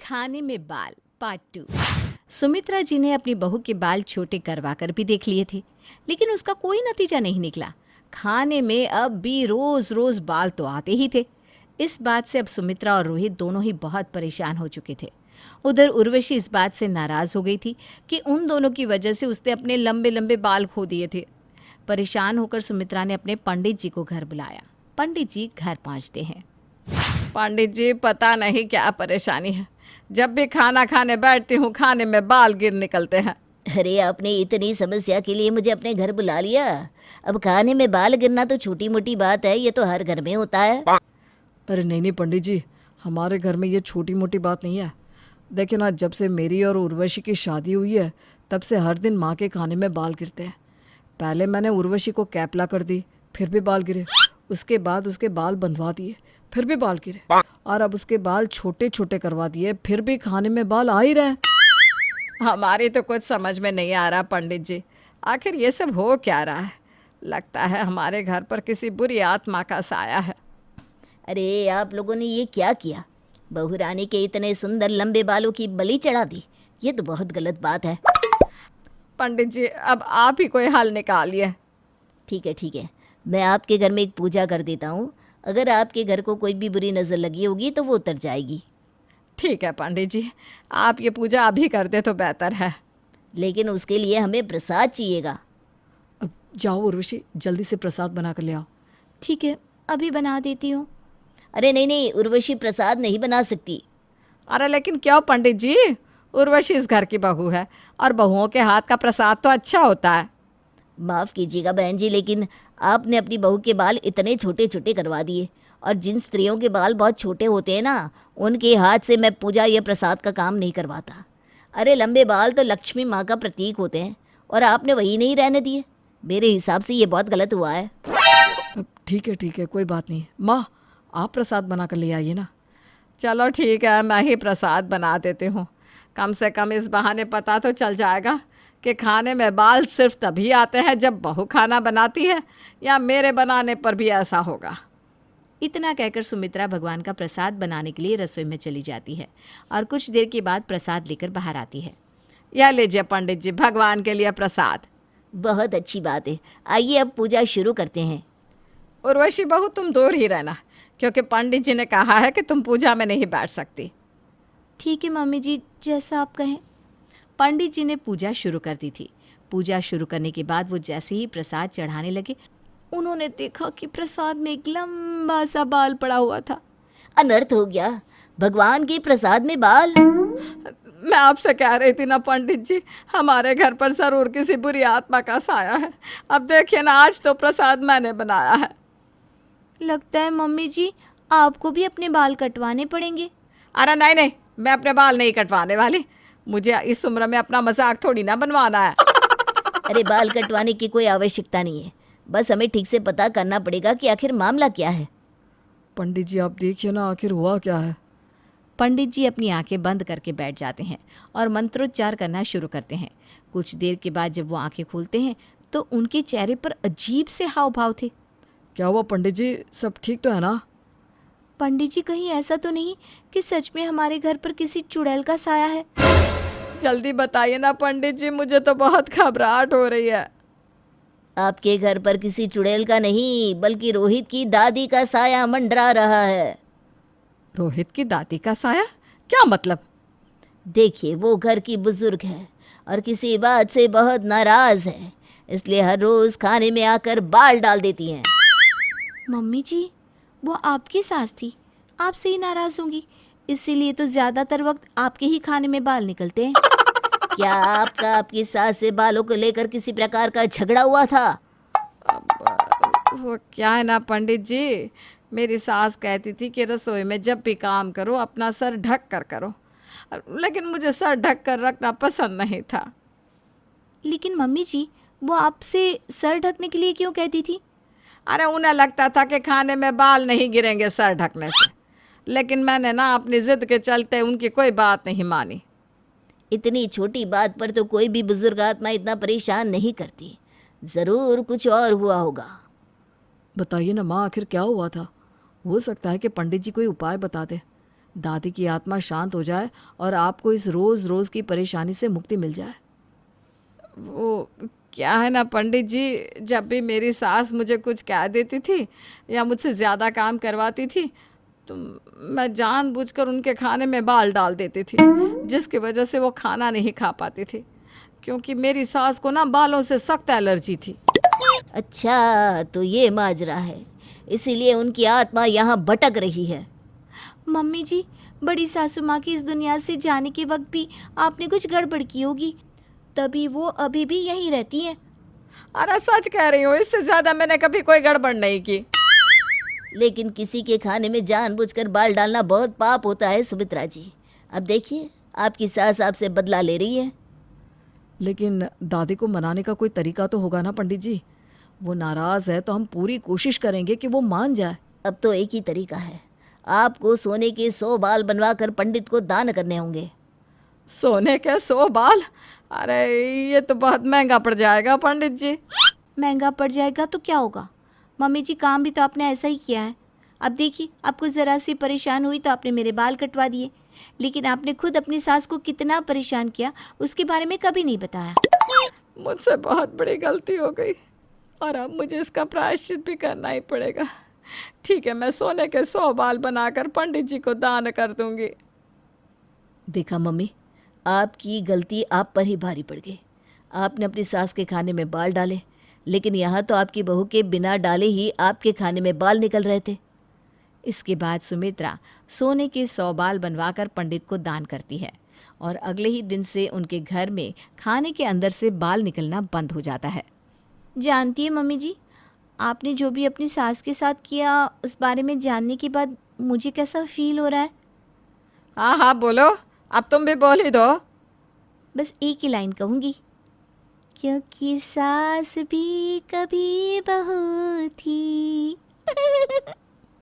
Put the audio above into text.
खाने में बाल पार्ट 2। सुमित्रा जी ने अपनी बहू के बाल छोटे करवा कर भी देख लिए थे, लेकिन उसका कोई नतीजा नहीं निकला। खाने में अब भी रोज रोज बाल तो आते ही थे। इस बात से अब सुमित्रा और रोहित दोनों ही बहुत परेशान हो चुके थे। उधर उर्वशी इस बात से नाराज हो गई थी कि उन दोनों की वजह से उसने अपने लंबे लंबे बाल खो दिए थे। परेशान होकर सुमित्रा ने अपने पंडित जी को घर बुलाया। पंडित जी घर पहुंचते हैं। पंडित जी, पता नहीं क्या परेशानी है, जब भी खाना खाने बैठती हूँ खाने में बाल गिर निकलते हैं। अरे आपने इतनी समस्या के लिए मुझे अपने घर बुला लिया। अब खाने में बाल गिरना तो छोटी मोटी बात है, ये तो हर घर में होता है। अरे नहीं पंडित जी, हमारे घर में ये छोटी मोटी बात नहीं है। देखिए ना, जब से मेरी और उर्वशी की शादी हुई है तब से हर दिन माँ के खाने में बाल गिरते हैं। पहले मैंने उर्वशी को कैप ला कर दी, फिर भी बाल गिरे। उसके बाद उसके बाल बंधवा दिए, फिर भी बाल गिरे। और अब उसके बाल छोटे छोटे करवा दिए, फिर भी खाने में बाल आ ही रहे। हमारी तो कुछ समझ में नहीं आ रहा पंडित जी, आखिर ये सब हो क्या रहा है। लगता है हमारे घर पर किसी बुरी आत्मा का साया है। अरे आप लोगों ने ये क्या किया? बहू रानी के इतने सुंदर लंबे बालों की बलि चढ़ा दी। ये तो बहुत गलत बात है। पंडित जी, अब आप ही कोई हल निकालिए। ठीक है, मैं आपके घर में एक पूजा कर देता हूँ। अगर आपके घर को कोई भी बुरी नज़र लगी होगी तो वो उतर जाएगी। ठीक है पंडित जी, आप ये पूजा अभी कर दे तो बेहतर है। लेकिन उसके लिए हमें प्रसाद चाहिएगा। अब जाओ उर्वशी, जल्दी से प्रसाद बना कर ले आओ। ठीक है, अभी बना देती हूँ। अरे नहीं, उर्वशी प्रसाद नहीं बना सकती। अरे लेकिन क्यों पंडित जी, उर्वशी इस घर की बहू है और बहुओं के हाथ का प्रसाद तो अच्छा होता है। माफ़ कीजिएगा बहन जी, लेकिन आपने अपनी बहू के बाल इतने छोटे छोटे करवा दिए। और जिन स्त्रियों के बाल बहुत छोटे होते हैं ना, उनके हाथ से मैं पूजा या प्रसाद का काम नहीं करवाता। अरे लंबे बाल तो लक्ष्मी माँ का प्रतीक होते हैं और आपने वही नहीं रहने दिए। मेरे हिसाब से ये बहुत गलत हुआ है। अब ठीक है, कोई बात नहीं। माँ, आप प्रसाद बना कर ले आइए ना। चलो ठीक है, मैं ही प्रसाद बना देती हूँ। कम से कम इस बहाने पता तो चल जाएगा कि खाने में बाल सिर्फ तभी आते हैं जब बहू खाना बनाती है, या मेरे बनाने पर भी ऐसा होगा। इतना कहकर सुमित्रा भगवान का प्रसाद बनाने के लिए रसोई में चली जाती है और कुछ देर के बाद प्रसाद लेकर बाहर आती है। यह लीजिए पंडित जी, भगवान के लिए प्रसाद। बहुत अच्छी बात है, आइए अब पूजा शुरू करते हैं। उर्वशी बहू, तुम दूर ही रहना, क्योंकि पंडित जी ने कहा है कि तुम पूजा में नहीं बैठ सकती। ठीक है मम्मी जी, जैसा आप कहें। पंडित जी ने पूजा शुरू कर दी थी। पूजा शुरू करने के बाद वो जैसे ही प्रसाद चढ़ाने लगे, उन्होंने देखा कि प्रसाद में एक लंबा सा बाल पड़ा हुआ था। अनर्थ हो गया, भगवान के प्रसाद में बाल। मैं आपसे कह रही थी ना पंडित जी, हमारे घर पर जरूर किसी बुरी आत्मा का साया है। अब देखिए ना, आज तो प्रसाद मैंने बनाया है। लगता है मम्मी जी आपको भी अपने बाल कटवाने पड़ेंगे। अरे नहीं, मैं अपने बाल नहीं कटवाने वाली। मुझे इस उम्र में अपना मजाक थोड़ी ना बनवाना है। अरे बाल कटवाने की कोई आवश्यकता नहीं है, बस हमें ठीक से पता करना पड़ेगा कि आखिर मामला क्या है। पंडित जी, आप देखिए ना, आखिर हुआ क्या है। पंडित जी अपनी आंखें बंद करके बैठ जाते हैं और मंत्रोच्चार करना शुरू करते हैं। कुछ देर के बाद जब वो आंखें खोलते हैं तो उनके चेहरे पर अजीब से हाव भाव थे। क्या हुआ पंडित जी, सब ठीक तो है ना? पंडित जी, कहीं ऐसा तो नहीं कि सच में हमारे घर पर किसी चुड़ैल का साया है? जल्दी बताइए ना पंडित जी, मुझे तो बहुत घबराहट हो रही है। आपके घर पर किसी चुड़ैल का नहीं, बल्कि रोहित की दादी का साया मंडरा रहा है। रोहित की दादी का साया? क्या मतलब? देखिए, वो घर की बुजुर्ग है और किसी बात से बहुत नाराज है, इसलिए हर रोज खाने में आकर बाल डाल देती हैं। मम्मी जी, वो आपकी सास थी, आपसे ही नाराज होंगी, इसीलिए तो ज्यादातर वक्त आपके ही खाने में बाल निकलते हैं। क्या आपका आपकी सास से बालों को लेकर किसी प्रकार का झगड़ा हुआ था? वो क्या है ना पंडित जी, मेरी सास कहती थी कि रसोई में जब भी काम करो अपना सर ढक कर करो, लेकिन मुझे सर ढक कर रखना पसंद नहीं था। लेकिन मम्मी जी, वो आपसे सर ढकने के लिए क्यों कहती थी? अरे उन्हें लगता था कि खाने में बाल नहीं गिरेंगे सर ढकने से, लेकिन मैंने ना अपनी जिद के चलते उनकी कोई बात नहीं मानी। इतनी छोटी बात पर तो कोई भी बुजुर्ग आत्मा इतना परेशान नहीं करती, ज़रूर कुछ और हुआ होगा। बताइए ना माँ, आखिर क्या हुआ था? हो सकता है कि पंडित जी कोई उपाय बता दे। दादी की आत्मा शांत हो जाए और आपको इस रोज़ रोज़ की परेशानी से मुक्ति मिल जाए। वो क्या है ना पंडित जी, जब भी मेरी सास मुझे कुछ कह देती थी या मुझसे ज़्यादा काम करवाती थी तो मैं जानबूझकर उनके खाने में बाल डाल देती थी, जिसकी वजह से वो खाना नहीं खा पाती थी, क्योंकि मेरी सास को ना बालों से सख्त एलर्जी थी। अच्छा, तो ये माजरा है, इसीलिए उनकी आत्मा यहाँ भटक रही है। मम्मी जी, बड़ी सासू माँ की इस दुनिया से जाने के वक्त भी आपने कुछ गड़बड़ की होगी, तभी वो अभी भी यहीं रहती हैं। अरे सच कह रही हूँ, इससे ज़्यादा मैंने कभी कोई गड़बड़ नहीं की। लेकिन किसी के खाने में जानबूझकर बाल डालना बहुत पाप होता है सुमित्रा जी। अब देखिए, आपकी सास आपसे बदला ले रही है। लेकिन दादी को मनाने का कोई तरीका तो होगा ना पंडित जी। वो नाराज़ है तो हम पूरी कोशिश करेंगे कि वो मान जाए। अब तो एक ही तरीका है, आपको सोने के 100 बाल बनवा कर पंडित को दान करने होंगे। सोने के 100 बाल? अरे ये तो बहुत महंगा पड़ जाएगा पंडित जी। महंगा पड़ जाएगा तो क्या होगा? मम्मी जी, काम भी तो आपने ऐसा ही किया है। अब देखिए, आपको ज़रा सी परेशान हुई तो आपने मेरे बाल कटवा दिए, लेकिन आपने खुद अपनी सास को कितना परेशान किया उसके बारे में कभी नहीं बताया। मुझसे बहुत बड़ी गलती हो गई और अब मुझे इसका प्रायश्चित भी करना ही पड़ेगा। ठीक है, मैं सोने के 100 बाल बनाकर पंडित जी को दान कर दूंगी। देखा मम्मी, आपकी गलती आप पर ही भारी पड़ गई। आपने अपनी सास के खाने में बाल डाले, लेकिन यहाँ तो आपकी बहू के बिना डाले ही आपके खाने में बाल निकल रहे थे। इसके बाद सुमित्रा सोने के 100 बाल बनवाकर पंडित को दान करती है और अगले ही दिन से उनके घर में खाने के अंदर से बाल निकलना बंद हो जाता है। जानती है मम्मी जी, आपने जो भी अपनी सास के साथ किया उस बारे में जानने के बाद मुझे कैसा फील हो रहा है। हाँ हाँ बोलो, अब तुम भी बोल ही दो। बस एक ही लाइन कहूँगी, क्योंकि सास भी कभी बहू थी।